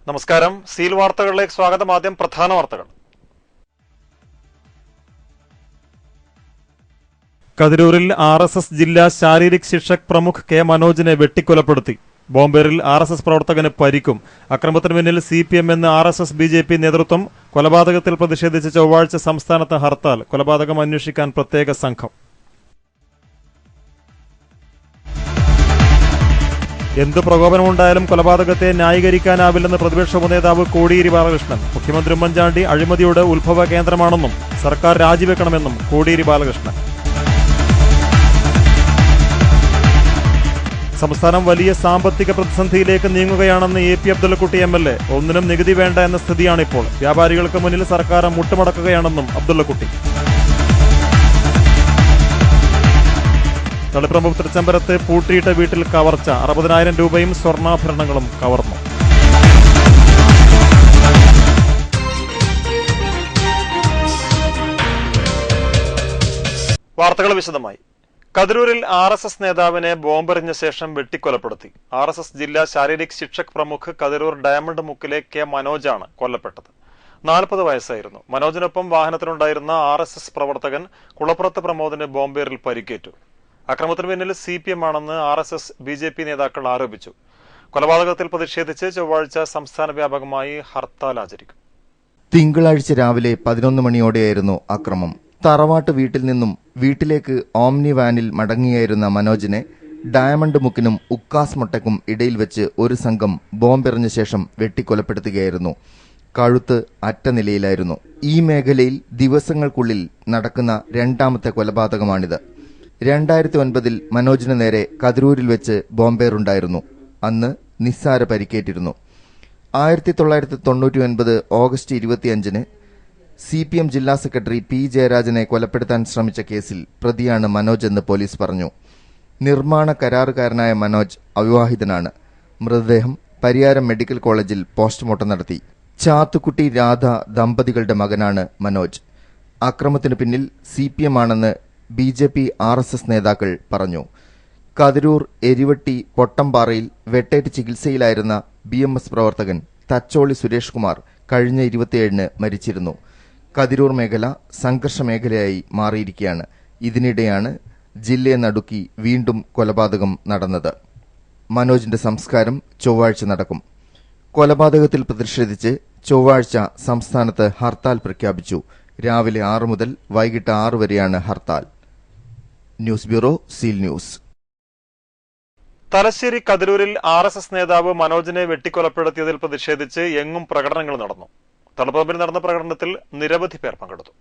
നമസ്കാരം. സീൽ വാർത്തകളിലേക്ക് സ്വാഗതം. ആദ്യം പ്രധാന വാർത്തകൾ. കതിരൂരിൽ RSS ജില്ലാ ശാരീരിക് ശിക്ഷക് പ്രമുഖ് കെ മനോജിനെ വെട്ടിക്കൊലപ്പെടുത്തി. ബോംബേറിൽ RSS പ്രവർത്തകന് പരിക്കും. അക്രമത്തിന് പിന്നിൽ CPM എന്ന് RSS BJP നേതൃത്വം. കൊലപാതകത്തിൽ പ്രതിഷേധിച്ച് ചൊവ്വാഴ്ച സംസ്ഥാനത്ത് ഹർത്താൽ. കൊലപാതകം അന്വേഷിക്കാൻ പ്രത്യേക സംഘം. എന്തു പ്രകോപനമുണ്ടായാലും കൊലപാതകത്തെ ന്യായീകരിക്കാനാവില്ലെന്ന് പ്രതിപക്ഷ ഉപനേതാവ് കോടിയേരി ബാലകൃഷ്ണൻ. മുഖ്യമന്ത്രി ഉമ്മൻചാണ്ടി അഴിമതിയുടെ ഉത്ഭവ കേന്ദ്രമാണെന്നും സർക്കാർ രാജിവെക്കണമെന്നും കോടിയേരി ബാലകൃഷ്ണൻ. സംസ്ഥാനം വലിയ സാമ്പത്തിക പ്രതിസന്ധിയിലേക്ക് നീങ്ങുകയാണെന്ന് AP അബ്ദുള്ളക്കുട്ടി MLA. ഒന്നിനും നികുതി വേണ്ട എന്ന സ്ഥിതിയാണിപ്പോൾ. വ്യാപാരികൾക്ക് മുന്നിൽ സർക്കാർ മുട്ടുമടക്കുകയാണെന്നും അബ്ദുള്ളക്കുട്ടി. തളിപ്പറമ്പ് തൃച്ചംബരത്ത് പൂട്ടിയിട്ട വീട്ടിൽ കവർച്ച. 60,000 രൂപയും സ്വർണ്ണാഭരണങ്ങളും കവർന്നു. വാർത്തകൾ വിശദമായി. കതിരൂരിൽ RSS നേതാവിനെ ബോംബെറിഞ്ഞ ശേഷം വെട്ടിക്കൊലപ്പെടുത്തി. RSS ജില്ലാ ശാരീരിക് ശിക്ഷക് പ്രമുഖ് കതിരൂർ ഡയമണ്ട് മുക്കിലെ കെ മനോജാണ് കൊല്ലപ്പെട്ടത്. 40 വയസ്സായിരുന്നു. മനോജിനൊപ്പം വാഹനത്തിലുണ്ടായിരുന്ന RSS പ്രവർത്തകൻ കുളപ്പുറത്ത് പ്രമോദിന് ബോംബേറിൽ പരിക്കേറ്റു. അക്രമത്തിന് പിന്നിൽ CPM ആണെന്ന് RSS BJP നേതാക്കൾ ആരോപിച്ചു. കൊലപാതകത്തിൽ പ്രതിഷേധിച്ച് ചൊവ്വാഴ്ച സംസ്ഥാന വ്യാപകമായി ഹർത്താൽ ആചരിക്കും. തിങ്കളാഴ്ച രാവിലെ 11 മണിയോടെയായിരുന്നു അക്രമം. തറവാട്ട് വീട്ടിൽ നിന്നും വീട്ടിലേക്ക് ഓംനി വാനിൽ മടങ്ങിയായിരുന്ന മനോജിനെ ഡയമണ്ട് മുക്കിനും ഉക്കാസ് മൊട്ടയ്ക്കും ഇടയിൽ വെച്ച് ഒരു സംഘം ബോംബെറിഞ്ഞ ശേഷം വെട്ടിക്കൊലപ്പെടുത്തുകയായിരുന്നു. കഴുത്ത് അറ്റ നിലയിലായിരുന്നു. ഈ മേഖലയിൽ ദിവസങ്ങൾക്കുള്ളിൽ നടക്കുന്ന രണ്ടാമത്തെ കൊലപാതകമാണിത്. 2009 മനോജിന് നേരെ കതിരൂരിൽ വെച്ച് ബോംബേറുണ്ടായിരുന്നു. അന്ന് നിസ്സാര പരിക്കേറ്റിരുന്നു. 1999 ഓഗസ്റ്റ് 25-ന് CPM ജില്ലാ സെക്രട്ടറി P ജയരാജനെ കൊലപ്പെടുത്താൻ ശ്രമിച്ച കേസിൽ പ്രതിയാണ് മനോജ് എന്ന് പോലീസ് പറഞ്ഞു. നിർമ്മാണ കരാറുകാരനായ മനോജ് അവിവാഹിതനാണ്. മൃതദേഹം പരിയാരം മെഡിക്കൽ കോളേജിൽ പോസ്റ്റ്മോർട്ടം നടത്തി. ചാത്തുക്കുട്ടി രാധ ദമ്പതികളുടെ മകനാണ് മനോജ്. അക്രമത്തിനു പിന്നിൽ CPM ആണെന്ന് BJP RSS നേതാക്കൾ പറഞ്ഞു. കതിരൂർ എരിവട്ടി പൊട്ടംപാറയിൽ വെട്ടേറ്റ് ചികിത്സയിലായിരുന്ന BMS പ്രവർത്തകൻ തച്ചോളി സുരേഷ് കുമാർ കഴിഞ്ഞ 27-ന് മരിച്ചിരുന്നു. കതിരൂർ മേഖല സംഘർഷ മേഖലയായി മാറിയിരിക്കുകയാണ്. ഇതിനിടെയാണ് ജില്ലയെ നടുക്കി വീണ്ടും കൊലപാതകം നടന്നത്. മനോജിന്റെ സംസ്കാരം ചൊവ്വാഴ്ച നടക്കും. കൊലപാതകത്തിൽ പ്രതിഷേധിച്ച് ചൊവ്വാഴ്ച സംസ്ഥാനത്ത് ഹർത്താൽ പ്രഖ്യാപിച്ചു. രാവിലെ 6 മുതൽ വൈകിട്ട് 6 വരെയാണ് hartal. News bureau, seal news. Thalassery കതിരൂരിൽ RSS നേതാവ് മനോജിനെ വെട്ടിക്കൊലപ്പെടുത്തിയതിൽ പ്രതിഷേധിച്ച് എങ്ങും പ്രകടനങ്ങൾ നടന്നു. തളിപ്പറമ്പിൽ നടന്ന പ്രകടനത്തിൽ നിരവധി പേർ പങ്കെടുത്തു.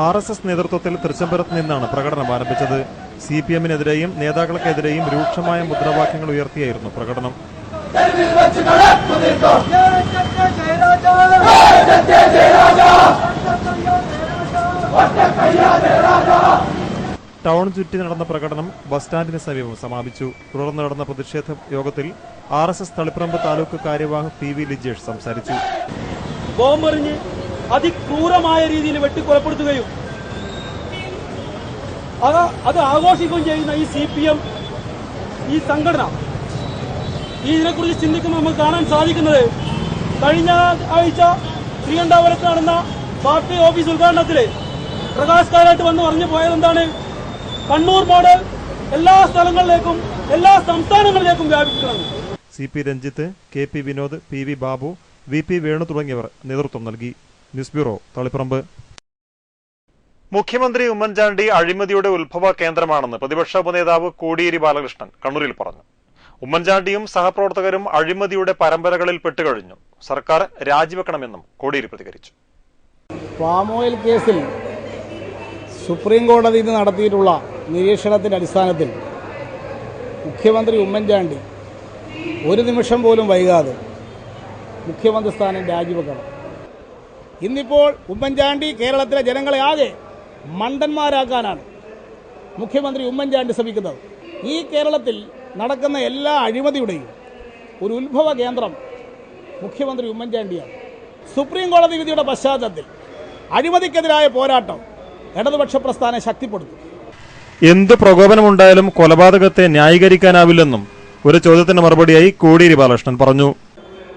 RSS നേതൃത്വത്തിൽ തൃച്ചംബരത്ത് നിന്നാണ് പ്രകടനം ആരംഭിച്ചത്. CPM-നെതിരെയും നേതാക്കൾക്കെതിരെയും രൂക്ഷമായ മുദ്രാവാക്യങ്ങൾ ഉയർത്തിയായിരുന്നു പ്രകടനം. ടൗൺ ചുറ്റി നടന്ന പ്രകടനം ബസ് സ്റ്റാൻഡിന് സമീപം സമാപിച്ചു. തുടർന്ന് നടന്ന പ്രതിഷേധ യോഗത്തിൽ RSS തളിപ്പറമ്പ് താലൂക്ക് കാര്യവാഹ് PV ലിജേഷ് സംസാരിച്ചു. ബോംബെറിഞ്ഞ് അതിക്രൂരമായ രീതിയിൽ വെട്ടിക്കൊലപ്പെടുത്തുകയും അത് ആഘോഷിക്കുകയും ചെയ്യുന്ന ഈ CPM ഈ സംഘടന ഇതിനെക്കുറിച്ച് ചിന്തിക്കുമ്പോൾ നമുക്ക് കാണാൻ സാധിക്കുന്നത്, കഴിഞ്ഞ ആഴ്ച ശ്രീകണ്ഠാപുരത്ത് നടന്ന പാർട്ടി ഓഫീസ് ഉദ്ഘാടനത്തിൽ പ്രകാശ് കാരാട്ട് വന്ന് പറഞ്ഞു പോയത് എന്താണ്? കണ്ണൂർ മോഡൽ എല്ലാ സ്ഥലങ്ങളിലേക്കും എല്ലാ സംസ്ഥാനങ്ങളിലേക്കും വ്യാപിക്കണം. CP Ranjith, KP Vinod, PV Babu, VP Venu തുടങ്ങിയവർ നേതൃത്വം നൽകി. News bureau, Taliparamba. മുഖ്യമന്ത്രി ഉമ്മൻചാണ്ടി അഴിമതിയുടെ ഉത്ഭവ കേന്ദ്രമാണെന്ന് പ്രതിപക്ഷ ഉപനേതാവ് കോടിയേരി ബാലകൃഷ്ണൻ കണ്ണൂരിൽ പറഞ്ഞു. ഉമ്മൻചാണ്ടിയും സഹപ്രവർത്തകരും അഴിമതിയുടെ പരമ്പരകളിൽ പെട്ടുകഴിഞ്ഞു. സർക്കാർ രാജിവെക്കണമെന്നും കോടിയേരി പ്രതികരിച്ചു. പാം ഓയിൽ കേസിൽ സുപ്രീം കോടതിയിൽ നടത്തിയിട്ടുള്ള നിരീക്ഷണത്തിന്റെ അടിസ്ഥാനത്തിൽ മുഖ്യമന്ത്രി ഉമ്മൻചാണ്ടി ഒരു നിമിഷം പോലും വൈകാതെ മുഖ്യമന്ത്രി സ്ഥാനം രാജിവെക്കണം. ഇന്നിപ്പോൾ ഉമ്മൻചാണ്ടി കേരളത്തിലെ ജനങ്ങളെ ആകെ മണ്ടന്മാരാക്കാനാണ് മുഖ്യമന്ത്രി ഉമ്മൻചാണ്ടി ശ്രമിക്കുന്നത്. ഈ കേരളത്തിൽ നടക്കുന്ന എല്ലാ അഴിമതിയുടെയും ഒരു ഉത്ഭവ കേന്ദ്രം മുഖ്യമന്ത്രി ഉമ്മൻചാണ്ടിയാണ്. സുപ്രീം കോടതി വിധിയുടെ പശ്ചാത്തലത്തിൽ അഴിമതിക്കെതിരായ പോരാട്ടം ഇടതുപക്ഷ പ്രസ്ഥാനം ശക്തിപ്പെടുത്തും. എന്ത് പ്രകോപനമുണ്ടായാലും കൊലപാതകത്തെ ന്യായീകരിക്കാനാവില്ലെന്നും ഒരു ചോദ്യത്തിന് മറുപടിയായി കോടിയേരി ബാലകൃഷ്ണൻ പറഞ്ഞു.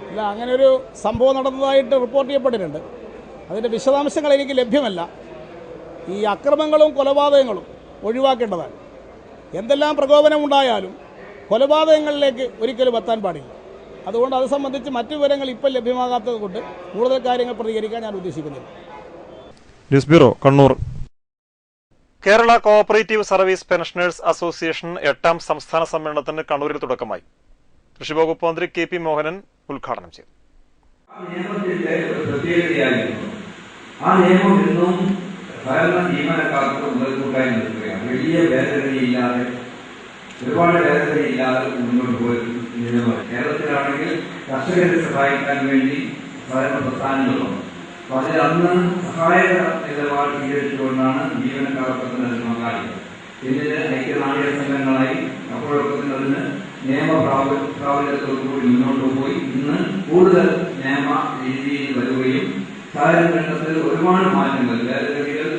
ഇല്ല, അങ്ങനെ ഒരു സംഭവം നടന്നതായിട്ട് റിപ്പോർട്ട് ചെയ്യപ്പെട്ടിട്ടുണ്ട്. അതിൻ്റെ വിശദാംശങ്ങൾ എനിക്ക് ലഭ്യമല്ല. ഈ അക്രമങ്ങളും കൊലപാതകങ്ങളും ഒഴിവാക്കേണ്ടതാണ്. എന്തെല്ലാം പ്രകോപനമുണ്ടായാലും കൊലപാതകങ്ങളിലേക്ക് ഒരിക്കലും എത്താൻ പാടില്ല. അതുകൊണ്ട് അത് സംബന്ധിച്ച് മറ്റു വിവരങ്ങൾ ഇപ്പോൾ ലഭ്യമാകാത്തത് കൊണ്ട് കൂടുതൽ കാര്യങ്ങൾ പ്രതികരിക്കാൻ ഞാൻ ഉദ്ദേശിക്കുന്നില്ല. News bureau, Kannur. Kerala cooperative service pensioners association 8ാം സംസ്ഥാന സമ്മേളനത്തിന് കണ്ണൂരിൽ തുടക്കമായി. കൃഷി വകുപ്പ് മന്ത്രി KP മോഹനൻ ഉദ്ഘാടനം ചെയ്തു. നിയമത്തിന്റെ പ്രത്യേകതയായിരുന്നു ആ നിയമം ഇന്നും ഭരണ ജീവനക്കാർക്ക് മുതൽക്കൂട്ടായി നിൽക്കുകയാണ്. വലിയ ഭേദഗതിയില്ലാതെ, ഒരുപാട് ഭേദഗതിയില്ലാതെ മുന്നോട്ട് പോയി നിയമമാണ്. കേരളത്തിലാണെങ്കിൽ കർഷകരെ സഹായിക്കാൻ വേണ്ടി ഭരണ പ്രസ്ഥാനങ്ങളുണ്ട്. അപ്പൊ അതിൽ അന്ന് സഹായക നിലപാട് സ്വീകരിച്ചുകൊണ്ടാണ് ജീവനക്കാർക്ക് പങ്കാളികൾ. ഇതിന് ഐക്യനാടക സംഘങ്ങളായി അപ്പോഴൊക്കെ അതിന് നിയമപ്രാബല്യത്തോടുകൂടി മുന്നോട്ട് പോയി ഇന്ന് കൂടുതൽ നിയമ രീതിയിൽ വരികയും സഹകരണ രംഗത്തിൽ ഒരുപാട് മാറ്റങ്ങൾ ഭേദഗതികൾ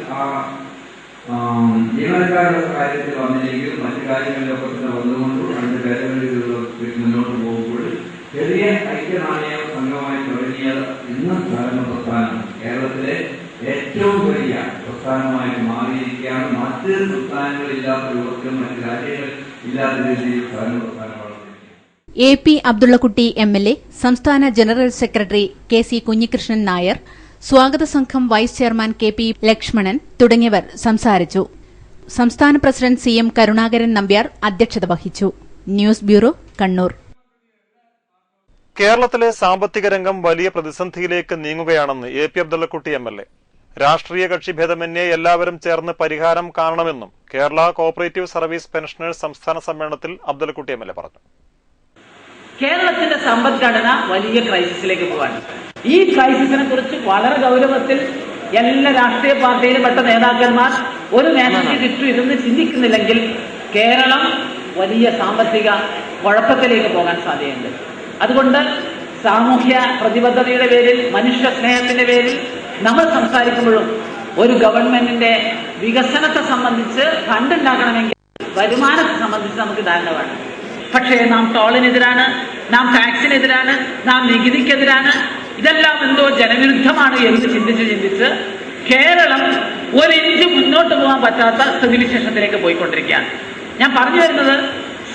ജീവനക്കാരുടെ കാര്യത്തിൽ വന്നില്ലെങ്കിൽ മറ്റു കാര്യങ്ങളിലൊക്കെ തന്നെ വന്നുകൊണ്ട് അതിന്റെ ഭേദഗതികളിലൊക്കെ മുന്നോട്ട് പോകുമ്പോൾ ചെറിയ ഐക്യനാടക സംഘമായി തുടങ്ങിയത് ഇന്ന് സഹകരണ പ്രസ്ഥാനം കേരളത്തിലെ ഏറ്റവും വലിയ പ്രസ്ഥാനമായിട്ട് മാറിയിരിക്കുകയാണ്. മറ്റ് സംസ്ഥാനങ്ങളില്ലാത്ത രൂപത്തിലും മറ്റ് രാജ്യങ്ങൾ ഇല്ലാത്ത രീതിയിൽ സഹകരണ പ്രസ്ഥാനം വളർന്നിരിക്കുകയാണ്. AP അബ്ദുള്ളക്കുട്ടി MLA, സംസ്ഥാന general secretary KC Kunhikrishnan Nair, സ്വാഗത സംഘം വൈസ് ചെയർമാൻ KP ലക്ഷ്മണൻ തുടങ്ങിയവർ സംസാരിച്ചു. സംസ്ഥാന പ്രസിഡന്റ് CM കരുണാകരൻ നമ്പ്യാർ അധ്യക്ഷത വഹിച്ചു. News bureau, Kannur. കേരളത്തിലെ സാമ്പത്തിക രംഗം വലിയ പ്രതിസന്ധിയിലേക്ക് നീങ്ങുകയാണെന്ന് AP അബ്ദുള്ളക്കുട്ടി MLA. രാഷ്ട്രീയ കക്ഷി ഭേദമന്യേ എല്ലാവരും ചേർന്ന് പരിഹാരം കാണണമെന്നും കേരള കോഓപ്പറേറ്റീവ് സർവീസ് പെൻഷനേഴ്സ് സംസ്ഥാന സമ്മേളനത്തിൽ അബ്ദുള്ളക്കുട്ടി MLA പറഞ്ഞു. കേരളത്തിന്റെ സമ്പദ്ഘടന വലിയ ക്രൈസിസിലേക്ക് പോവാണ്. ഈ ക്രൈസിസിനെ കുറിച്ച് വളരെ ഗൗരവത്തിൽ എല്ലാ രാഷ്ട്രീയ പാർട്ടിയിലും പെട്ട നേതാക്കന്മാർ ഒരു നേതാവിന് ചുറ്റും ഇരുന്ന് ചിന്തിക്കുന്നില്ലെങ്കിൽ കേരളം വലിയ സാമ്പത്തിക കുഴപ്പത്തിലേക്ക് പോകാൻ സാധ്യതയുണ്ട്. അതുകൊണ്ട് സാമൂഹ്യ പ്രതിബദ്ധതയുടെ പേരിൽ, മനുഷ്യ സ്നേഹത്തിന്റെ പേരിൽ നമ്മൾ സംസാരിക്കുമ്പോഴും ഒരു ഗവൺമെന്റിന്റെ വികസനത്തെ സംബന്ധിച്ച് ഫണ്ട് ഉണ്ടാക്കണമെങ്കിൽ വരുമാനത്തെ സംബന്ധിച്ച് നമുക്ക് ധാരണ വേണം. പക്ഷേ നാം ടോളിനെതിരാണ്, നാം ടാക്സിനെതിരാണ്, നാം നികുതിക്കെതിരാണ്. ഇതെല്ലാം എന്തോ ജനവിരുദ്ധമാണ് എന്ന് ചിന്തിച്ച് കേരളം ഒരിഞ്ച് മുന്നോട്ട് പോകാൻ പറ്റാത്ത സ്ഥിതിവിശേഷത്തിലേക്ക് പോയിക്കൊണ്ടിരിക്കുകയാണ്. ഞാൻ പറഞ്ഞു വരുന്നത്,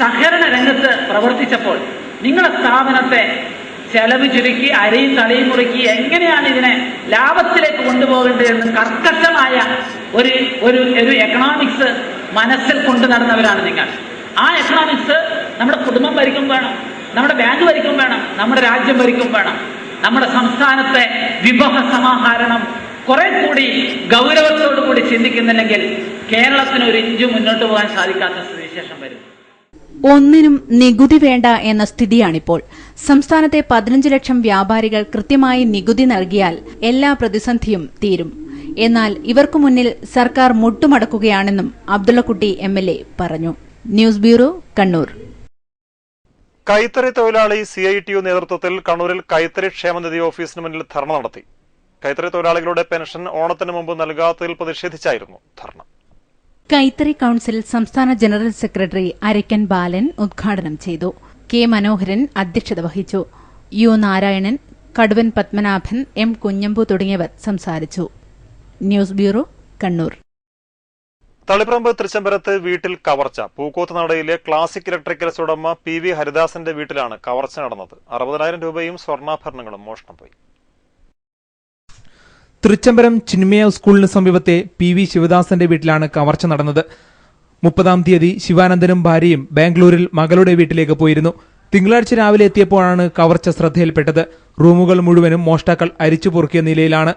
സഹകരണ രംഗത്ത് പ്രവർത്തിച്ചപ്പോൾ നിങ്ങളുടെ സ്ഥാപനത്തെ ചെലവ് ചുരുക്കി അരയും തലയും മുറുക്കി എങ്ങനെയാണ് ഇതിനെ ലാഭത്തിലേക്ക് കൊണ്ടുപോകേണ്ടതെന്ന് കർക്കശമായ ഒരു എക്കണോമിക്സ് മനസ്സിൽ കൊണ്ടു നടന്നവരാണ് നിങ്ങൾ. ആ എക്കണോമിക്സ് നമ്മുടെ കുടുംബം ഭരിക്കും വേണം, നമ്മുടെ ബാങ്ക് ഭരിക്കും വേണം, നമ്മുടെ രാജ്യം ഭരിക്കും വേണം. നമ്മുടെ സംസ്ഥാനത്തെ വിഭവ സമാഹരണം കുറെ കൂടി ഗൗരവത്തോടു കൂടി ചിന്തിക്കുന്നില്ലെങ്കിൽ കേരളത്തിന് ഒരു ഇഞ്ച് മുന്നോട്ട് പോകാൻ സാധിക്കാത്ത സ്ഥിതിവിശേഷം വരും. ഒന്നിനും നികുതി വേണ്ട എന്ന സ്ഥിതിയാണിപ്പോൾ. സംസ്ഥാനത്തെ 15 ലക്ഷം വ്യാപാരികൾ കൃത്യമായി നികുതി നൽകിയാൽ എല്ലാ പ്രതിസന്ധിയും തീരും. എന്നാൽ ഇവർക്കു മുന്നിൽ സർക്കാർ മുട്ടുമടക്കുകയാണെന്നും അബ്ദുള്ളക്കുട്ടി MLA പറഞ്ഞു. News bureau, Kannur. കൈത്തറി തൊഴിലാളി CITU നേതൃത്വത്തിൽ കണ്ണൂരിൽ കൈത്തറി ക്ഷേമനിധി ഓഫീസിന് മുന്നിൽ ധർണ നടത്തി. കൈത്തറി തൊഴിലാളികളുടെ പെൻഷൻ ഓണത്തിന് മുമ്പ് നൽകാത്തതിൽ പ്രതിഷേധിച്ചായിരുന്നു ധർണ. കൈത്തറി കൌൺസിൽ സംസ്ഥാന ജനറൽ സെക്രട്ടറി അരക്കൻ ബാലൻ ഉദ്ഘാടനം ചെയ്തു. K മനോഹരൻ അധ്യക്ഷത വഹിച്ചു. U നാരായണൻ, കടുവൻ പത്മനാഭൻ, M കുഞ്ഞമ്പു തുടങ്ങിയവർ സംസാരിച്ചു. News bureau, Kannur. തളിപ്പറമ്പ് തൃച്ചംബരത്ത് വീട്ടിൽ കവർച്ച. പൂക്കോത്തുനടയിലെ ക്ലാസിക് ഇലക്ട്രിക്കൽസ് ഉടമ PV ഹരിദാസന്റെ വീട്ടിലാണ് കവർച്ച നടന്നത്. 60,000 രൂപയും സ്വർണ്ണാഭരണങ്ങളും മോഷണം പോയി. തൃച്ചംബരം ചിന്മയ സ്കൂളിന് സമീപത്തെ PV ശിവദാസന്റെ വീട്ടിലാണ് കവർച്ച നടന്നത്. 30-ാം തീയതി ശിവാനന്ദനും ഭാര്യയും ബാംഗ്ലൂരിൽ മകളുടെ വീട്ടിലേക്ക് പോയിരുന്നു. തിങ്കളാഴ്ച രാവിലെ എത്തിയപ്പോഴാണ് കവർച്ച ശ്രദ്ധയിൽപ്പെട്ടത്. റൂമുകൾ മുഴുവനും മോഷ്ടാക്കൾ അരിച്ചു പൊറുക്കിയ നിലയിലാണ്.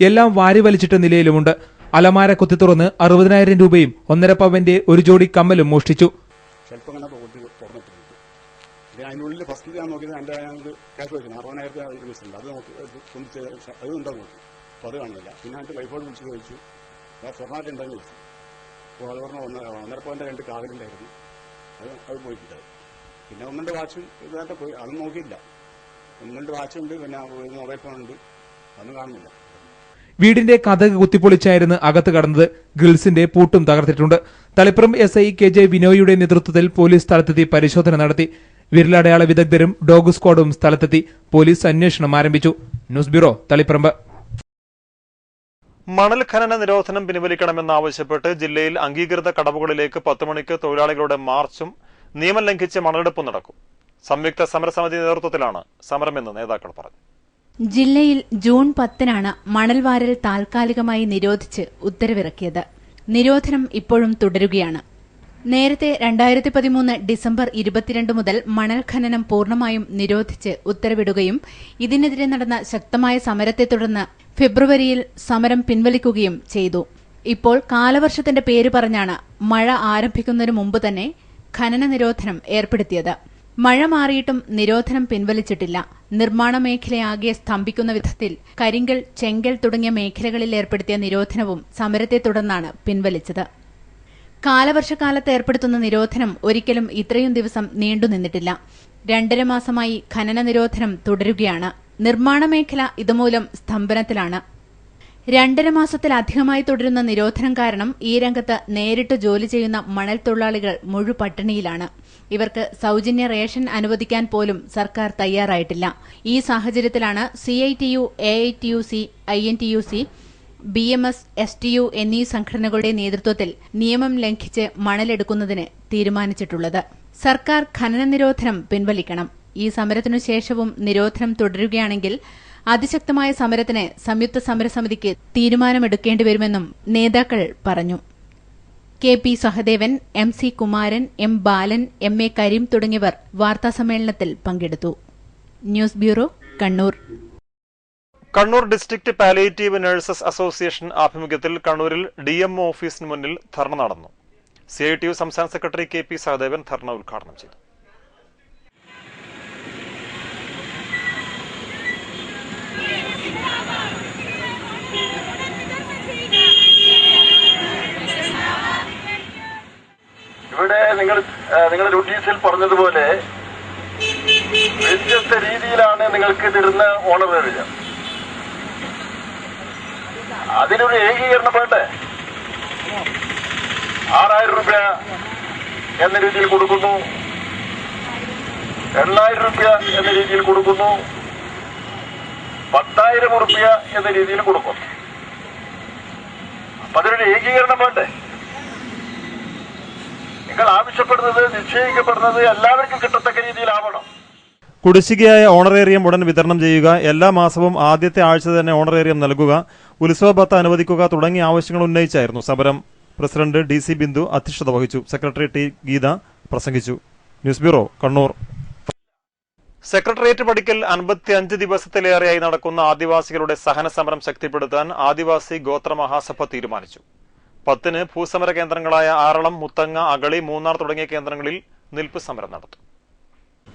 എല്ലാം വാരി വലിച്ചിട്ട നിലയിലുമുണ്ട്. അലമാര കുത്തി തുറന്ന് 60,000 രൂപയും 1.5 പവന്റെ ഒരു ജോഡി കമ്മലും മോഷ്ടിച്ചു. അതിനുള്ളിൽ ഫസ്റ്റ് ഞാൻ നോക്കിയത് എൻ്റെ ക്യാഷ് വെക്കണം 60,000 അത് നോക്കി അത് ഉണ്ടാകും. അപ്പോൾ അത് കാണില്ല. പിന്നെ എൻ്റെ വൈഫോട് വിളിച്ച് ചോദിച്ചു, സ്വർണ്ണമായിട്ട് ഉണ്ടെങ്കിൽ അപ്പോൾ അത് പറഞ്ഞ 1.2 കാതിലുണ്ടായിരുന്നു. അത് പോയിട്ടില്ല. പിന്നെ 1-2 വാച്ചും ഇതായിട്ട് പോയി, അതൊന്നും നോക്കിയില്ല. 1-2 വാച്ചുണ്ട്, പിന്നെ മൊബൈൽ ഫോണുണ്ട്, അതൊന്നും കാണുന്നില്ല. വീടിന്റെ കതക് കുത്തിപ്പൊളിച്ചായിരുന്നു അകത്ത് കടന്നത്. ഗ്രിൽസിന്റെ പൂട്ടും തകർത്തിട്ടുണ്ട്. തളിപ്പറമ്പ് SI KJ ബിനോയിയുടെ നേതൃത്വത്തിൽ പോലീസ് സ്ഥലത്തെത്തി പരിശോധന നടത്തി. വിരലടയാള വിദഗ്ധരും ഡോഗ് സ്ക്വാഡും സ്ഥലത്തെത്തി. പോലീസ് അന്വേഷണം ആരംഭിച്ചു. News bureau, Taliparamba. മണൽ ഖനന നിരോധനം പിൻവലിക്കണമെന്നാവശ്യപ്പെട്ട് ജില്ലയിൽ അംഗീകൃത കടവുകളിലേക്ക് 10 മണിക്ക് തൊഴിലാളികളുടെ മാർച്ചും നിയമം ലംഘിച്ച് മണലെടുപ്പും നടക്കും. സംയുക്ത സമരസമിതി നേതൃത്വത്തിലാണ് സമരമെന്ന് നേതാക്കൾ പറഞ്ഞു. ജില്ലയിൽ ജൂൺ 10-നാണ് മണൽവാരൽ താൽക്കാലികമായി നിരോധിച്ച് ഉത്തരവിറക്കിയത്. നിരോധനം ഇപ്പോഴും തുടരുകയാണ്. നേരത്തെ 2013 ഡിസംബർ 22 മുതൽ മണൽ ഖനനം പൂർണ്ണമായും നിരോധിച്ച് ഉത്തരവിടുകയും ഇതിനെതിരെ നടന്ന ശക്തമായ സമരത്തെ തുടർന്ന് ഫെബ്രുവരിയിൽ സമരം പിൻവലിക്കുകയും ചെയ്തു. ഇപ്പോൾ കാലവർഷത്തിന്റെ പേര് പറഞ്ഞാണ് മഴ ആരംഭിക്കുന്നതിന് മുമ്പ് തന്നെ ഖനന നിരോധനം ഏർപ്പെടുത്തിയത്. മഴ മാറിയിട്ടും നിരോധനം പിൻവലിച്ചിട്ടില്ല. നിർമ്മാണ മേഖലയാകെ സ്തംഭിക്കുന്ന വിധത്തിൽ കരിങ്കൽ, ചെങ്കൽ തുടങ്ങിയ മേഖലകളിൽ ഏർപ്പെടുത്തിയ നിരോധനവും സമരത്തെ തുടർന്നാണ് പിൻവലിച്ചത്. കാലവർഷക്കാലത്ത് ഏർപ്പെടുത്തുന്ന നിരോധനം ഒരിക്കലും ഇത്രയും ദിവസം നീണ്ടുനിന്നിട്ടില്ല. 2.5 മാസമായി ഖനന നിരോധനം തുടരുകയാണ്. നിർമ്മാണ മേഖല ഇതുമൂലം സ്തംഭനത്തിലാണ്. 2.5 മാസത്തിലധികമായി തുടരുന്ന നിരോധനം കാരണം ഈ രംഗത്ത് നേരിട്ട് ജോലി ചെയ്യുന്ന മണൽ തൊഴിലാളികൾ മുഴുപട്ടിണിയിലാണ്. ഇവർക്ക് സൌജന്യ റേഷൻ അനുവദിക്കാൻ പോലും സർക്കാർ തയ്യാറായിട്ടില്ല. ഈ സാഹചര്യത്തിലാണ് CITU, AITUC, INTUC, BMS, STU എന്നീ സംഘടനകളുടെ നേതൃത്വത്തിൽ നിയമം ലംഘിച്ച് മണലെടുക്കുന്നതിന് തീരുമാനിച്ചിട്ടുള്ളത്. സർക്കാർ ഖനന നിരോധനം പിൻവലിക്കണം. ഈ സമരത്തിനു ശേഷവും നിരോധനം തുടരുകയാണെങ്കിൽ അതിശക്തമായ സമരത്തിന് സംയുക്ത സമരസമിതിക്ക് തീരുമാനമെടുക്കേണ്ടിവരുമെന്നും നേതാക്കൾ പറഞ്ഞു. KP Sahadevan, MC Kumaran, M ബാലൻ, MA കരീം തുടങ്ങിയവർ വാർത്താസമ്മേളനത്തിൽ പങ്കെടുത്തു. News bureau, Kannur. Kannur district palliative nurses association ആഭിമുഖ്യത്തിൽ കണ്ണൂരിൽ DMO ഓഫീസിന് മുന്നിൽ ധർണ നടന്നു. CITU സംസ്ഥാന സെക്രട്ടറി KP സഹദേവൻ ധർണ ഉദ്ഘാടനം ചെയ്തു. ഇവിടെ നിങ്ങളുടെ നോട്ടീസിൽ പറഞ്ഞതുപോലെ വ്യത്യസ്ത രീതിയിലാണ് നിങ്ങൾക്ക് തരുന്ന ഓണറേറിയം. അതിനൊരു ഏകീകരണം വേണ്ടേ? 6000 രൂപ എന്ന രീതിയിൽ കൊടുക്കുന്നു, 8000 രൂപ എന്ന രീതിയിൽ കൊടുക്കുന്നു, 10,000 രൂപ എന്ന രീതിയിൽ കൊടുക്കുന്നു. അപ്പൊ അതിനൊരു ഏകീകരണം വേണ്ടേ? നിങ്ങൾ ആവശ്യപ്പെടുന്നത്, നിശ്ചയിക്കപ്പെടുന്നത് എല്ലാവർക്കും കിട്ടത്തക്ക രീതിയിലാവണം. കുടിശ്ശികയായ ഓണറേറിയം ഉടൻ വിതരണം ചെയ്യുക, എല്ലാ മാസവും ആദ്യത്തെ ആഴ്ച തന്നെ ഓണറേറിയം നൽകുക, ഉത്സവ ഭത്ത അനുവദിക്കുക തുടങ്ങിയ ആവശ്യങ്ങൾ ഉന്നയിച്ചായിരുന്നു സമരം. പ്രസിഡന്റ് DC ബിന്ദു അധ്യക്ഷത വഹിച്ചു. സെക്രട്ടറി T ഗീത പ്രസംഗിച്ചു. News bureau, Kannur. സെക്രട്ടേറിയറ്റ് പടിക്കൽ 55 ദിവസത്തിലേറെയായി നടക്കുന്ന ആദിവാസികളുടെ സഹന സമരം ശക്തിപ്പെടുത്താൻ ആദിവാസി ഗോത്ര മഹാസഭ തീരുമാനിച്ചു. 10-ന് ഭൂസമര കേന്ദ്രങ്ങളായ ആറളം, മുത്തങ്ങ, അഗളി, മൂന്നാർ തുടങ്ങിയ കേന്ദ്രങ്ങളിൽ നിൽപ്പ് സമരം നടത്തും.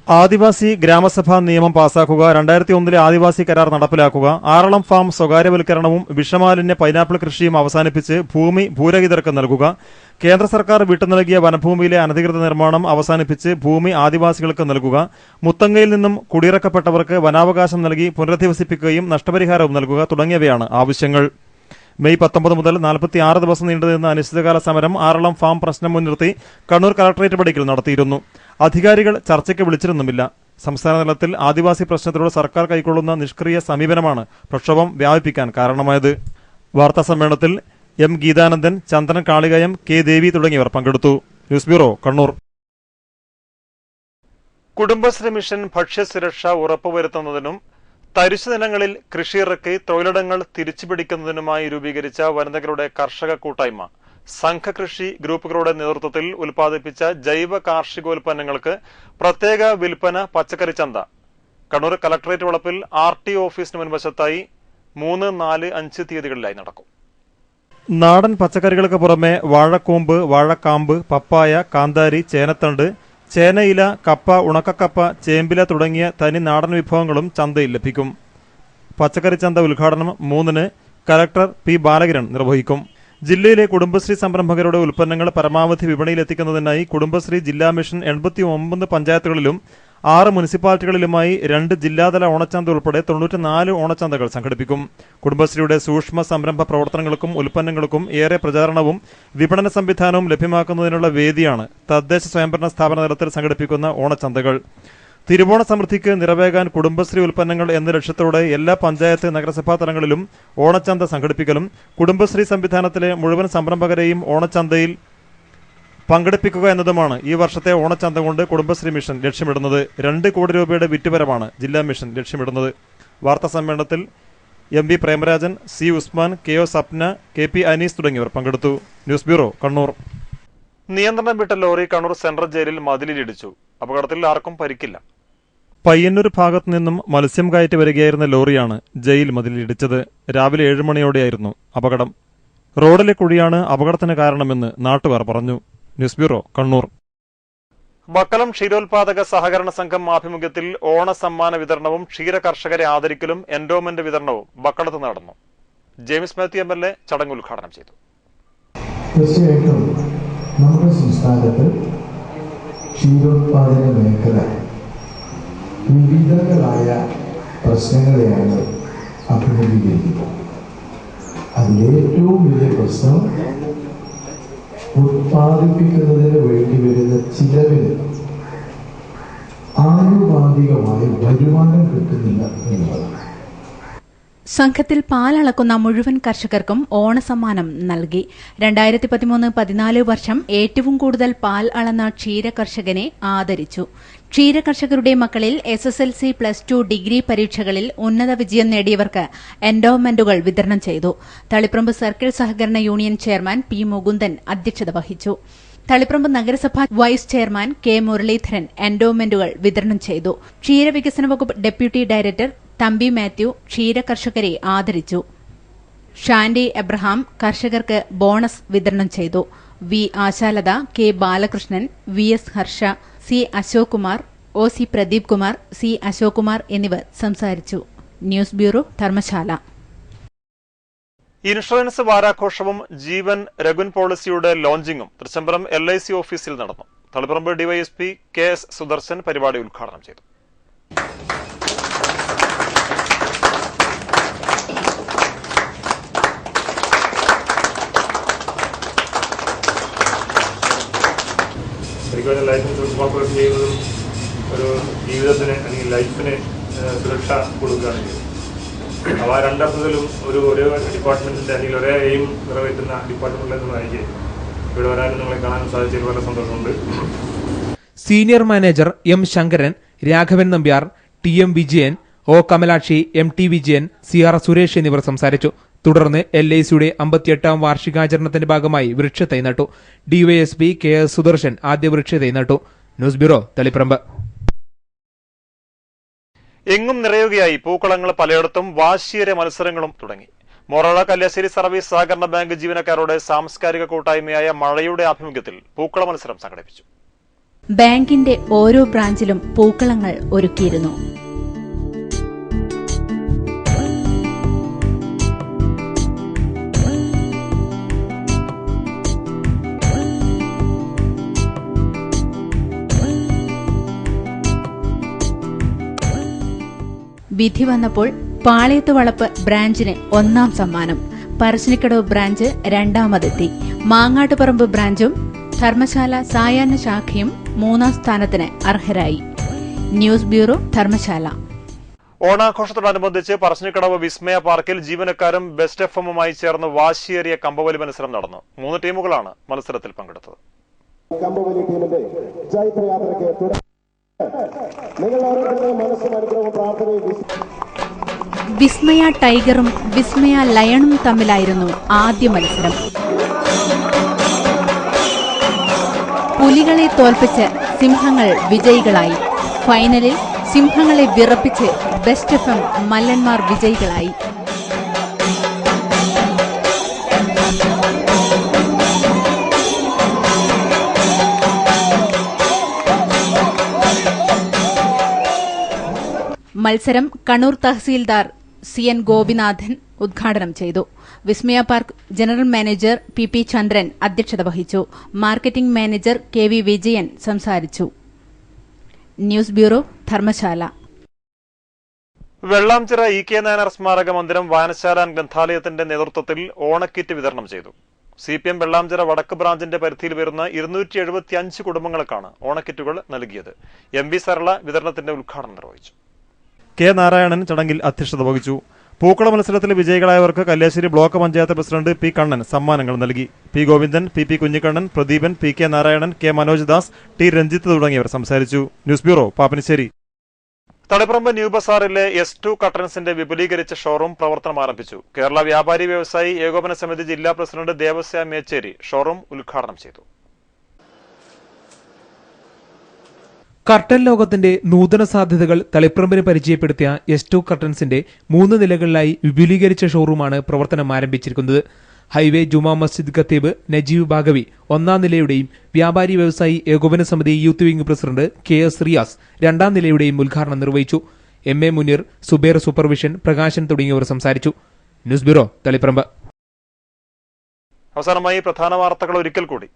ആദിവാസി ഗ്രാമസഭാ നിയമം പാസാക്കുക, 2001-ലെ ആദിവാസി കരാർ നടപ്പിലാക്കുക, ആറളം ഫാം സ്വകാര്യവൽക്കരണവും വിഷമാലിന്യ പൈനാപ്പിൾ കൃഷിയും അവസാനിപ്പിച്ച് ഭൂമി ഭൂരഹിതർക്ക് നൽകുക, കേന്ദ്ര സർക്കാർ വിട്ടുനൽകിയ വനഭൂമിയിലെ അനധികൃത നിർമ്മാണം അവസാനിപ്പിച്ച് ഭൂമി ആദിവാസികൾക്ക് നൽകുക, മുത്തങ്ങയിൽ നിന്നും കുടിയിറക്കപ്പെട്ടവർക്ക് വനാവകാശം നൽകി പുനരധിവസിപ്പിക്കുകയും നഷ്ടപരിഹാരവും നൽകുക തുടങ്ങിയവയാണ് ആവശ്യങ്ങൾ. മെയ് 19 മുതൽ 46 ദിവസം നീണ്ടുനിന്ന അനിശ്ചിതകാല സമരം ആറളം ഫാം പ്രശ്നം മുൻനിർത്തി കണ്ണൂർ കളക്ടറേറ്റ് പടിക്കൽ നടത്തിയിരുന്നു. അധികാരികൾ ചർച്ചയ്ക്ക് വിളിച്ചിരുന്നുമില്ല. സംസ്ഥാന തലത്തിൽ ആദിവാസി പ്രശ്നത്തിലൂടെ സർക്കാർ കൈക്കൊള്ളുന്ന നിഷ്ക്രിയ സമീപനമാണ് പ്രക്ഷോഭം വ്യാപിപ്പിക്കാൻ കാരണമായത്. വാർത്താസമ്മേളനത്തിൽ M ഗീതാനന്ദൻ, ചന്ദ്രൻ കാളികയം, K ദേവി തുടങ്ങിയവർ പങ്കെടുത്തു. News bureau, Kannur. Kudumbashree mission ഭക്ഷ്യസുരക്ഷ ഉറപ്പുവരുത്തുന്നതിനും തരിശു നിലങ്ങളിൽ കൃഷിയിറക്കി തൊഴിലിടങ്ങൾ തിരിച്ചുപിടിക്കുന്നതിനുമായി രൂപീകരിച്ച വനിതകളുടെ കർഷക കൂട്ടായ്മ സംഘകൃഷി ഗ്രൂപ്പുകളുടെ നേതൃത്വത്തിൽ ഉൽപ്പാദിപ്പിച്ച ജൈവ കാർഷികോൽപ്പന്നങ്ങൾക്ക് പ്രത്യേക വിൽപ്പന പച്ചക്കറി ചന്ത കണ്ണൂർ കളക്ടറേറ്റ് വളപ്പിൽ RT ഓഫീസിന് മുൻവശത്തായി 3, 4, 5 തീയതികളിലായി നടക്കും. നാടൻ പച്ചക്കറികൾക്ക് പുറമെ വാഴക്കൂമ്പ്, വാഴക്കാമ്പ്, പപ്പായ, കാന്താരി, ചേനത്തണ്ട്, ചേനയില, കപ്പ, ഉണക്കക്കപ്പ, ചേമ്പില തുടങ്ങിയ തനി നാടൻ വിഭവങ്ങളും ചന്തയിൽ ലഭിക്കും. പച്ചക്കറി ചന്ത ഉദ്ഘാടനം 3-ന് കലക്ടർ P ബാലകിരൺ നിർവഹിക്കും. ജില്ലയിലെ കുടുംബശ്രീ സംരംഭകരുടെ ഉൽപ്പന്നങ്ങൾ പരമാവധി വിപണിയിലെത്തിക്കുന്നതിനായി കുടുംബശ്രീ ജില്ലാ മിഷൻ 89 പഞ്ചായത്തുകളിലും 6 മുനിസിപ്പാലിറ്റികളിലുമായി 2 ജില്ലാതല ഓണച്ചന്ത ഉൾപ്പെടെ 94 ഓണച്ചന്തകൾ സംഘടിപ്പിക്കും. കുടുംബശ്രീയുടെ സൂക്ഷ്മ സംരംഭ പ്രവർത്തനങ്ങൾക്കും ഉൽപ്പന്നങ്ങൾക്കും ഏറെ പ്രചാരണവും വിപണന സംവിധാനവും ലഭ്യമാക്കുന്നതിനുള്ള വേദിയാണ് തദ്ദേശ സ്വയംഭരണ സ്ഥാപന തലത്തിൽ സംഘടിപ്പിക്കുന്ന ഓണച്ചന്തകൾ. തിരുവോണ സമൃദ്ധിക്ക് നിറവേകാൻ കുടുംബശ്രീ ഉൽപ്പന്നങ്ങൾ എന്ന ലക്ഷ്യത്തോടെ എല്ലാ പഞ്ചായത്ത് നഗരസഭാ തലങ്ങളിലും ഓണച്ചന്ത സംഘടിപ്പിക്കലും കുടുംബശ്രീ സംവിധാനത്തിലെ മുഴുവൻ സംരംഭകരെയും ഓണച്ചന്തയിൽ പങ്കെടുപ്പിക്കുക എന്നതുമാണ് ഈ വർഷത്തെ ഓണച്ചന്ത കൊണ്ട് കുടുംബശ്രീ മിഷൻ ലക്ഷ്യമിടുന്നത്. 2 കോടി രൂപയുടെ വിറ്റുവരവാണ് ജില്ലാ മിഷൻ ലക്ഷ്യമിടുന്നത്. വാർത്താ സമ്മേളനത്തിൽ MB Premarajan, C Usman, KO Sapna, KP Anees തുടങ്ങിയവർ പങ്കെടുത്തു. News bureau, Kannur. നിയന്ത്രണം വിട്ട ലോറി കണ്ണൂർ സെൻട്രൽ ജയിലിൽ മതിലിലിടിച്ചു. അപകടത്തിൽ ആർക്കും പരിക്കില്ല. പയ്യന്നൂർ ഭാഗത്തു നിന്നും മത്സ്യം കയറ്റി വരികയായിരുന്ന ലോറിയാണ് ജയിൽ മതിലിടിച്ചത്. രാവിലെ 7 മണിയോടെയായിരുന്നു അപകടം. റോഡിലെ കുഴിയാണ് അപകടത്തിന് കാരണമെന്ന് നാട്ടുകാർ പറഞ്ഞു. News bureau, Kannur. ബക്കലം ക്ഷീരോത്പാദക സഹകരണ സംഘം ആഭിമുഖ്യത്തിൽ ഓണ സമ്മാന വിതരണവും ക്ഷീര കർഷകരെ ആദരിക്കലും എൻഡോമെന്റ് വിതരണവും ബക്കളത്ത് നടന്നു. ജെയിംസ് മാത്യു MLA ചടങ്ങ് ഉദ്ഘാടനം ചെയ്തു. തീർച്ചയായിട്ടും നമ്മുടെ സംസ്ഥാനത്ത് ക്ഷീരോത്പാദന മേഖല വിവിധങ്ങളായ പ്രശ്നങ്ങളെയാണ് അഭിമുഖീകരിക്കുന്നത്. അതിലേറ്റവും വലിയ പ്രശ്നം ഉത്പാദിപ്പിക്കുന്നതിന് വേണ്ടി വരുന്ന ചിലവിന് ആനുപാതികമായ വരുമാനം കിട്ടുന്നില്ല എന്നുള്ളതാണ്. സംഘത്തിൽ പാൽ അളക്കുന്ന മുഴുവൻ കർഷകർക്കും ഓണസമ്മാനം നൽകി. 2013-14 വർഷം ഏറ്റവും കൂടുതൽ പാൽ അളന്ന ക്ഷീര കർഷകനെ ആദരിച്ചു. ക്ഷീര കർഷകരുടെ മക്കളിൽ SSLC, +2, ഡിഗ്രി പരീക്ഷകളിൽ ഉന്നത വിജയം നേടിയവർക്ക് എൻഡോമെന്റുകൾ വിതരണം ചെയ്തു. തളിപ്പറമ്പ് സർക്കിൾ സഹകരണ യൂണിയൻ ചെയർമാൻ P മുകുന്ദൻ അധ്യക്ഷത വഹിച്ചു. തളിപ്പറമ്പ് നഗരസഭ വൈസ് ചെയർമാൻ K മുരളീധരൻ എൻഡോമെന്റുകൾ വിതരണം ചെയ്തു. ക്ഷീരവികസന വകുപ്പ് ഡെപ്യൂട്ടി ഡയറക്ടർ തമ്പി മാത്യു ക്ഷീര കർഷകരെ ആദരിച്ചു. ഷാൻഡി എബ്രഹാം കർഷകർക്ക് ബോണസ് വിതരണം ചെയ്തു. V Ashalatha, K Balakrishnan, VS Harsh, C Ashok Kumar, OC Pradeep Kumar, C Ashok Kumar എന്നിവർ സംസാരിച്ചു. News bureau, Dharamshala. ഇൻഷുറൻസ് വാരാഘോഷവും ജീവൻ രഗുൻ പോളിസിയുടെ ലോഞ്ചിങ്ങും തൃച്ചംബരം LIC ഓഫീസിൽ നടന്നു. തളിപ്പറമ്പ് DYSP KS സുദർശൻ പരിപാടി ഉദ്ഘാടനം ചെയ്തു. ലൈഫ് ഇൻഷുറൻസ് കോർപ്പറേഷൻ ചെയ്യുന്നതും ഒരു ജീവിതത്തിന് അല്ലെങ്കിൽ ലൈഫിന് സുരക്ഷ കൊടുക്കുകയാണ് ചെയ്യുന്നത്. അപ്പോൾ ആ രണ്ടർത്ഥത്തിലും ഒരേ ഡിപ്പാർട്ട്മെന്റിന്റെ അല്ലെങ്കിൽ ഒരേ എയിം നിറവേറ്റുന്ന ഡിപ്പാർട്ട്മെന്റിൽ നിന്നായിരിക്കെ ഇവിടെ വരാനും നിങ്ങളെ കാണാനും സാധിച്ചതിൽ വളരെ സന്തോഷമുണ്ട്. Senior manager M Sankaran, Raghavan Nambiar, TM Vijayan, O Kamalakshi, MT Vijayan, CR Suresh എന്നിവർ സംസാരിച്ചു. തുടർന്ന് LICയുടെ 58ാം വാർഷികാചരണത്തിന്റെ ഭാഗമായി വൃക്ഷത്തൈ നട്ടു. DYSP KS സുദർശൻ ആദ്യ വൃക്ഷത്തൈ നട്ടു. News bureau, Taliparamba. എങ്ങും നിറയുകയായി പൂക്കളങ്ങൾ. പലയിടത്തും വാശിയേറിയ മത്സരങ്ങളും തുടങ്ങി. മൊറോള കല്യാശ്ശേരി സർവീസ് സഹകരണ ബാങ്ക് ജീവനക്കാരുടെ സാംസ്കാരിക കൂട്ടായ്മയായ മഴയുടെ ആഭിമുഖ്യത്തിൽ പൂക്കള മത്സരം സംഘടിപ്പിച്ചു. ബാങ്കിന്റെ ഓരോ ബ്രാഞ്ചിലും പൂക്കളങ്ങൾ ഒരുക്കിയിരുന്നു. വിധി വന്നപ്പോൾ പാളയത്ത് വളപ്പ് ബ്രാഞ്ചിന് 1ാം സമ്മാനം, പറശ്ശിനിക്കടവ് ബ്രാഞ്ച് 2ാമതെത്തി. മാങ്ങാട്ടുപറമ്പ് ബ്രാഞ്ചും ധർമ്മശാല സായാഹ്ന ശാഖയും 3ാം സ്ഥാനത്തിന് അർഹരായി. News bureau, Dharmasala. ഓണാഘോഷത്തോടനുബന്ധിച്ച് പറശ്ശിനിക്കടവ് വിസ്മയ പാർക്കിൽ ജീവനക്കാരും ബെസ്റ്റ് FM-ഉമായി ചേർന്ന് വാശിയേറിയ കമ്പവലി മത്സരം നടന്നു. 3 ടീമുകളാണ് മത്സരത്തിൽ പങ്കെടുത്തത്. കമ്പവലി ടീമിന്റെ ജൈത്രയാത്രയ്ക്ക് വിസ്മയ ടൈഗറും വിസ്മയ ലയണും തമ്മിലായിരുന്നു ആദ്യ മത്സരം. പുലികളെ തോൽപ്പിച്ച് സിംഹങ്ങൾ വിജയികളായി. ഫൈനലിൽ സിംഹങ്ങളെ വിറപ്പിച്ച് ബെസ്റ്റ് FM മല്ലന്മാർ വിജയികളായി. മത്സരം കണ്ണൂർ തഹസീൽദാർ CN ഗോപിനാഥൻ ഉദ്ഘാടനം ചെയ്തു. Vismaya park general manager PP Chandran അധ്യക്ഷത വഹിച്ചു. മാർക്കറ്റിംഗ് മാനേജർ KV വിജയൻ സംസാരിച്ചു. News bureau, Dharmasala. Vellamchira EK Nayanar സ്മാരക മന്ദിരം വായനശാല ഗ്രന്ഥാലയത്തിന്റെ നേതൃത്വത്തിൽ ഓണക്കിറ്റ് വിതരണം ചെയ്തു. CPM വെള്ളാംചിറ വടക്ക് ബ്രാഞ്ചിന്റെ പരിധിയിൽ വരുന്ന 275 കുടുംബങ്ങൾക്കാണ് ഓണക്കിറ്റുകൾ നൽകിയത്. MV സരള വിതരണത്തിന്റെ ഉദ്ഘാടനം നിർവഹിച്ചു. K നാരായണൻ ചടങ്ങിൽ അധ്യക്ഷത വഹിച്ചു. പൂക്കള മത്സരത്തിൽ വിജയികളായവർക്ക് Kalliasseri block panchayat president P Kannan സമ്മാനങ്ങൾ നൽകി. P Govindan, PP Kunhikannan, Pradeepan, PK Narayanan, K Manoj Das, T Ranjith തുടങ്ങിയവർ സംസാരിച്ചു. News bureau, Pappinisseri. Taliparamba new ബസാറിലെ S2 കട്ടൻസിന്റെ വിപുലീകരിച്ച ഷോറൂം പ്രവർത്തനം ആരംഭിച്ചു. കേരള വ്യാപാരി വ്യവസായി ഏകോപന സമിതി ജില്ലാ പ്രസിഡന്റ് ദേവസ്യ മേച്ചേരി ഷോറൂം ഉദ്ഘാടനം ചെയ്തു. കർട്ടൻ ലോകത്തിന്റെ നൂതന സാധ്യതകൾ തളിപ്പറമ്പിന് പരിചയപ്പെടുത്തിയ S2 കർട്ടൻസിന്റെ 3 നിലകളിലായി വിപുലീകരിച്ച ഷോറൂമാണ് പ്രവർത്തനം ആരംഭിച്ചിരിക്കുന്നത്. ഹൈവേ ജുമാ മസ്ജിദ് ഖത്തീബ് നജീബ് ബാഗവി 1ാം നിലയുടെയും വ്യാപാരി വ്യവസായി ഏകോപന സമിതി youth wing president KS Riyas 2ാം നിലയുടെയും ഉദ്ഘാടനം നിർവഹിച്ചു. MA മുനീർ, സുബേർ സൂപ്പർവിഷൻ, പ്രകാശൻ തുടങ്ങിയവർ സംസാരിച്ചു. News bureau, Taliparamba. അവസാനമായി പ്രധാന വാർത്തകൾ ഒരിക്കൽ കൂടി.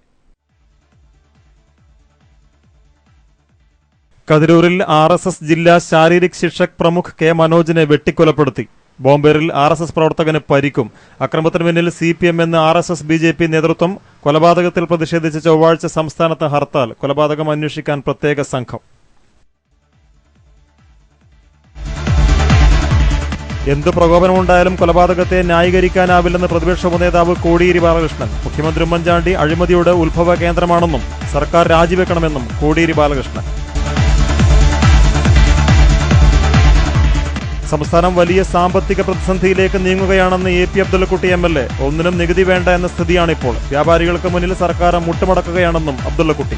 കതിരൂരിൽ RSS ജില്ലാ ശാരീരിക് ശിക്ഷക് പ്രമുഖ് K മനോജിനെ വെട്ടിക്കൊലപ്പെടുത്തി. ബോംബേറിൽ RSS പ്രവർത്തകന് പരിക്കും. അക്രമത്തിന് പിന്നിൽ CPM എന്ന് RSS BJP നേതൃത്വം. കൊലപാതകത്തിൽ പ്രതിഷേധിച്ച് ചൊവ്വാഴ്ച സംസ്ഥാനത്ത് ഹർത്താൽ. കൊലപാതകം അന്വേഷിക്കാൻ പ്രത്യേക സംഘം. എന്ത് പ്രകോപനമുണ്ടായാലും കൊലപാതകത്തെ ന്യായീകരിക്കാനാവില്ലെന്ന് പ്രതിപക്ഷ ഉപനേതാവ് കോടിയേരി ബാലകൃഷ്ണൻ. മുഖ്യമന്ത്രി ഉമ്മൻചാണ്ടി അഴിമതിയുടെ ഉത്ഭവ കേന്ദ്രമാണെന്നും സർക്കാർ രാജിവെക്കണമെന്നും കോടിയേരി ബാലകൃഷ്ണൻ. സംസ്ഥാനം വലിയ സാമ്പത്തിക പ്രതിസന്ധിയിലേക്ക് നീങ്ങുകയാണെന്ന് AP അബ്ദുള്ളക്കുട്ടി MLA. ഒന്നിനും നികുതി വേണ്ട എന്ന സ്ഥിതിയാണിപ്പോൾ. വ്യാപാരികൾക്ക് മുന്നിൽ സർക്കാർ മുട്ടുമടക്കുകയാണെന്നും അബ്ദുള്ളക്കുട്ടി.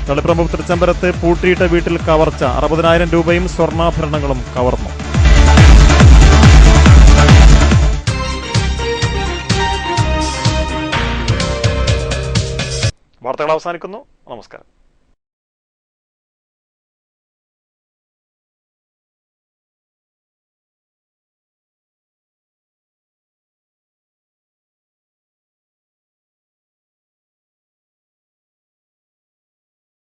തളിപ്പറമ്പ് തൃച്ചംബരത്ത് പൂട്ടിയിട്ട വീട്ടിൽ കവർച്ച. 60,000 രൂപയും സ്വർണ്ണാഭരണങ്ങളും കവർന്നു. വാർത്തകൾ അവസാനിക്കുന്നു. നമസ്കാരം.